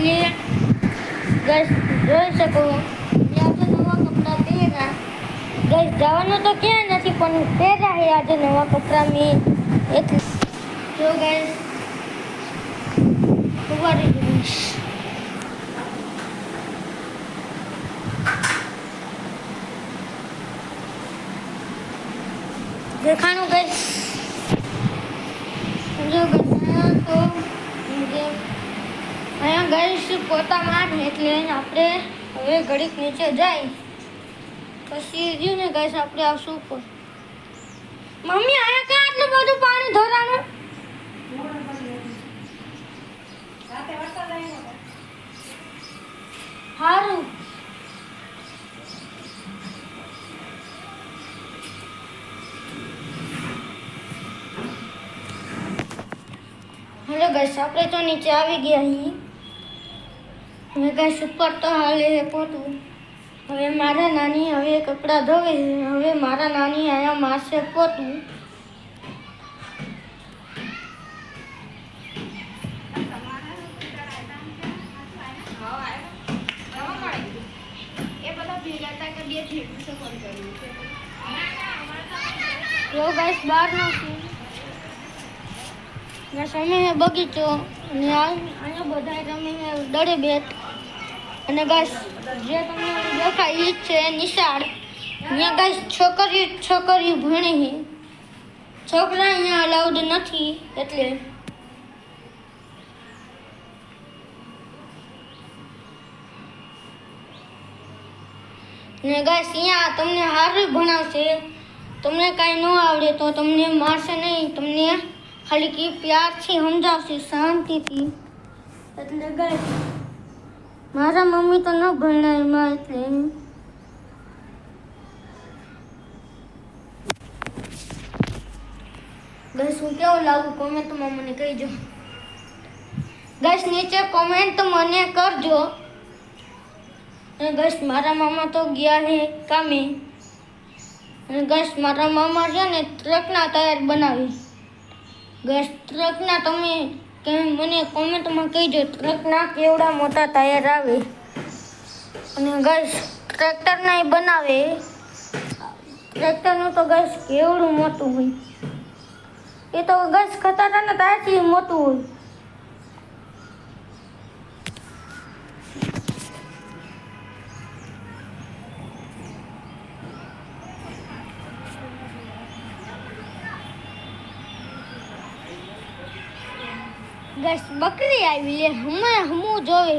એટલે ગેસ જોઈ શકો આજે નવા કપડાં પહેર્યા. ગેસ જવાનું તો ક્યાંય નથી પણ પહેર્યા છે આજે નવા કપડાં મેં એટલે જો ગેસ ઉભા રહી ગયું. દેખાણું ગેસ જો ગેસ તો અહીંયા ગેસ પોતા મારે એટલે આપણે હવે ઘડીક નીચે જાય પછી રહ્યું ને ગેસ આપણે આવશું ઉપર. મમ્મી અહીંયા ક્યાં આટલું બધું પાણી ધોરાનું? સારું હેલો ગેસ આપણે તો નીચે આવી ગયા અહીં. હવે ગેસ ઉપર તો હાલે પોતું. હવે મારા નાની હવે કપડાં ધોવે. હવે મારા નાની અહીંયા મારશે પોતું. જો ગેસ બહાર નથી ગેસ અમે બગીચો અને અહીંયા બધા રમે દડે બેટ અને ગેસ જે તમને દેખાય એ છે નિશાળ. અહીંયા ગેસ છોકરીઓ ભણે છે, છોકરા અહીંયા અલાઉડ નથી એટલે ને ગેસ અહીંયા તમને સારું ભણાવશે. તમને કાંઈ ન આવડે તો તમને મારશે નહીં, તમને ખાલી કે પ્યારથી સમજાવશે શાંતિથી. એટલે ગેસ મારા મમ્મી તો ન ભણ્યા એમાં એટલે ગેસ હું કેવું લાગુ કોમેન્ટમાં મને કહેજો. ગેસ નીચે કોમેન્ટ મને કરજો. ગેસ મારા મામા તો ગયા હે કામે. અને ગેસ મારા મામા છે ને ટ્રકના ટાયર બનાવે. ગેસ ટ્રકના તમે કે મને કોમેન્ટમાં કહેજો ટ્રકના કેવડા મોટા ટાયર આવે. અને ગેસ ટ્રેક્ટરના એ બનાવે. ટ્રેક્ટરનું તો ગેસ કેવડું મોટું હોય. એ તો ગેસ ખતરનાક ટાયરથી મોટું હોય. ગેસ બકરી આવી લે હમું જોવે.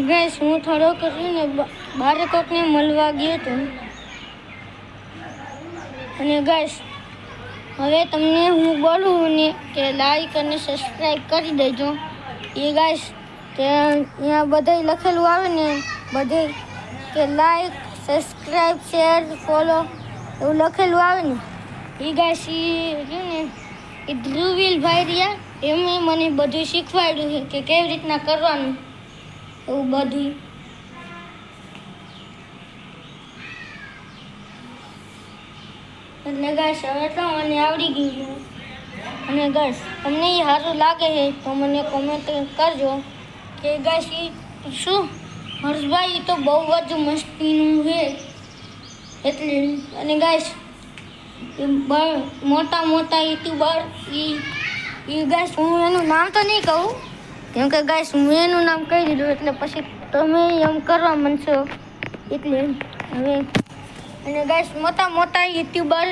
ગેસ હું થોડો કરીને બારે કોકને મળવા ગયો હતો. અને ગેસ હવે તમને હું બોલું ને કે લાઈક અને સબસ્ક્રાઈબ કરી દેજો. એ ગાઈસ કે અહીંયા બધે લખેલું આવે ને બધે કે લાઈક સબસ્ક્રાઈબ શેર ફોલો એવું લખેલું આવે ને એ ગાઈસ એ રહ્યું ને એ ધ્રુવીલભાઈ રહ્યા એમણે મને બધું શીખવાડ્યું છે કે કેવી રીતના કરવાનું એવું બધું. એટલે ગેસ હવે તો મને આવડી ગયું. અને ગેસ તમને એ સારું લાગે છે તો મને કોમેન્ટ કરજો કે ગેસ એ શું હર્ષભાઈ તો બહુ જ મસ્તીનું છે એટલે. અને ગેસ મોટા યુટ્યુબર એ ગેસ હું એનું નામ તો નહીં કહું કેમ કે ગેસ હું એનું નામ કહી દીધું એટલે પછી તમે એમ કરવા માંડશો એટલે હવે. અને ગેસ મોટા યુટ્યુબર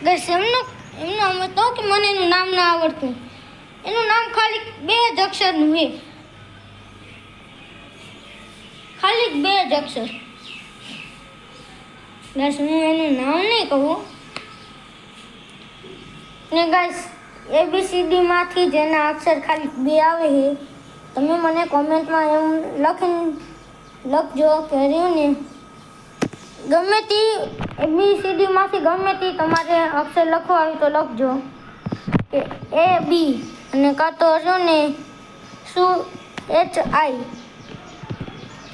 ગેસ એમનું અમે તો કે મને એનું નામ ના આવડતું. એનું નામ ખાલી 2 જ અક્ષરનું છે, ખાલી 2 જ અક્ષર. ગેસ હું એનું નામ નહીં કહું. ને ગેસ ABCD માંથી જેના અક્ષર ખાલી 2 આવે છે તમે મને કોમેન્ટમાં એમ લખજો કે રહ્યું ને ગમે તે ABCD માંથી ગમે તે તમારે અક્ષર લખવા હોય તો લખજો કે AB અને કાં તો રહ્યું ને શું HI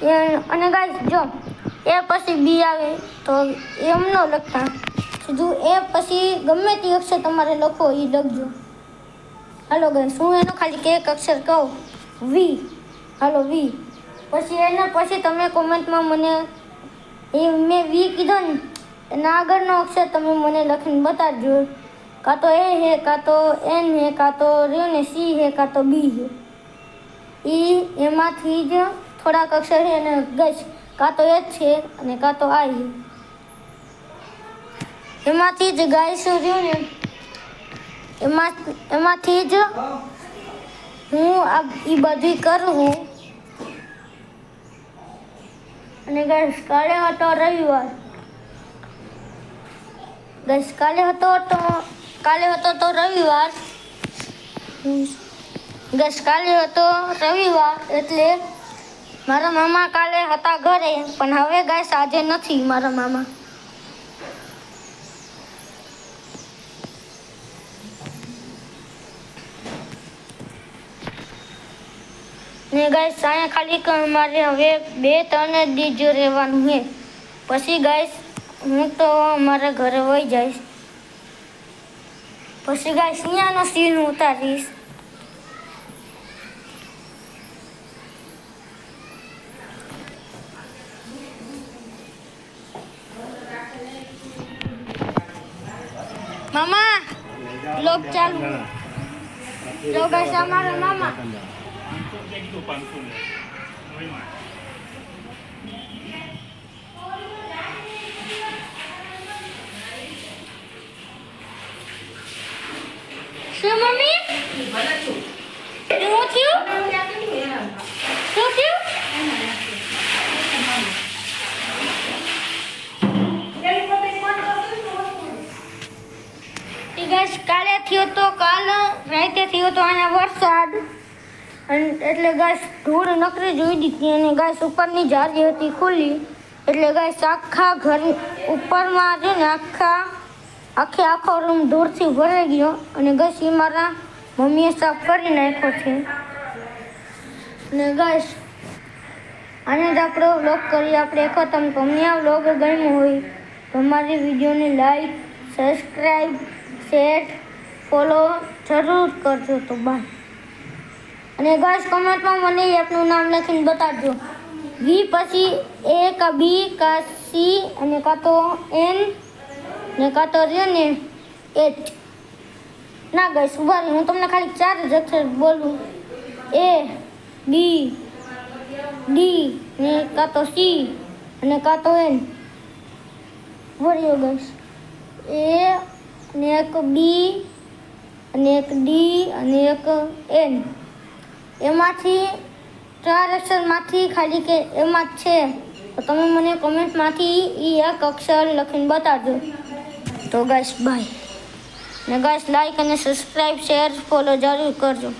અને ગાઈસ જો એ પછી બી આવે તો એમ ન લખતા, સીધું એ પછી ગમે તે અક્ષર તમારે લખો એ લખજો. હાલો ગાઈસ, હું એનો ખાલી એક અક્ષર કહું, વી. હાલો વી. પછી એના પછી તમે કોમેન્ટમાં મને એ મેં વી કીધો ને એના આગળનો અક્ષર તમે મને લખીને બતાડજો. કાં તો એ હે, કાં તો એન હે, કાં તો રહ્યો ને સી હે, કાં તો બી હે. એમાંથી જ થોડાક અક્ષર છે અને ગશ કાં તો એ જ છે અને કાં તો આ છે. એમાંથી જ ગાઈસ રહ્યું ને એમાંથી જ હું એ બધી કરું. અને ગાઈસ કાલે હતો રવિવાર. ગાઈસ કાલે હતો તો રવિવાર. ગાઈસ કાલે હતો રવિવાર એટલે મારા મામા કાલે હતા ઘરે, પણ હવે ગાઈસ આજે નથી મારા મામા. ને ગાઈસ અહીંયા ખાલી મારે હવે 2-3 દિવસ રહેવાનું છે. પછી ગાઈસ હું તો મારા ઘરે વહી જઈશ. પછી ગાઈસ અહીંયાનો સીન ઉતારીશ. મામા લોક ચાલુ. જો ગાઈસ અમારા મામા શું મમ્મી શું થયું? શું થયું? ગાઈસ કાલે થયો તો રાતે થયો તો અહીંયા વરસાદ, અને એટલે ગાઈસ ધૂળ નકરી જોઈ દીધી અને ગાઈસ ઉપરની જારી હતી ખુલ્લી એટલે ગાઈસ આખા ઘર ઉપરમાં છે ને આખો રૂમ ધૂળથી ભરાઈ ગયો. અને ગાઈસ એ મારા મમ્મીએ સાફ કરી નાખ્યો છે. અને ગાઈસ આને જ આપણો વ્લોગ કરીએ આપણે ખતમ. તમને આ વ્લોગ ગમ્યો હોય તો અમારી વિડીયોને લાઈક, સબસ્ક્રાઈબ, શેર, ફોલો જરૂર કરજો. તો બાય. અને ગાઈસ કમેન્ટમાં મને આપનું નામ લખીને બતાડજો. વી પછી એ કા બી કા સી અને કાં તો એન ને કાં તો રહ્યો ને એચ. ના ગાઈસ ઉભા રહી, હું તમને ખાલી 4 જ અક્ષર બોલું. એ બી ડી ને કાં તો સી અને કાં તો એન. બોલ્યો ગાઈસ એ અને એક બી અને એક ડી અને એક એન. એમાંથી 4 અક્ષરમાંથી ખાલી કે એમાં જ છે તો તમે મને કોમેન્ટમાંથી એ એક અક્ષર લખીને બતાડજો. તો ગાઈસ બાય. ને ગાઈસ લાઈક અને સબસ્ક્રાઈબ, શેર, ફોલો જરૂર કરજો.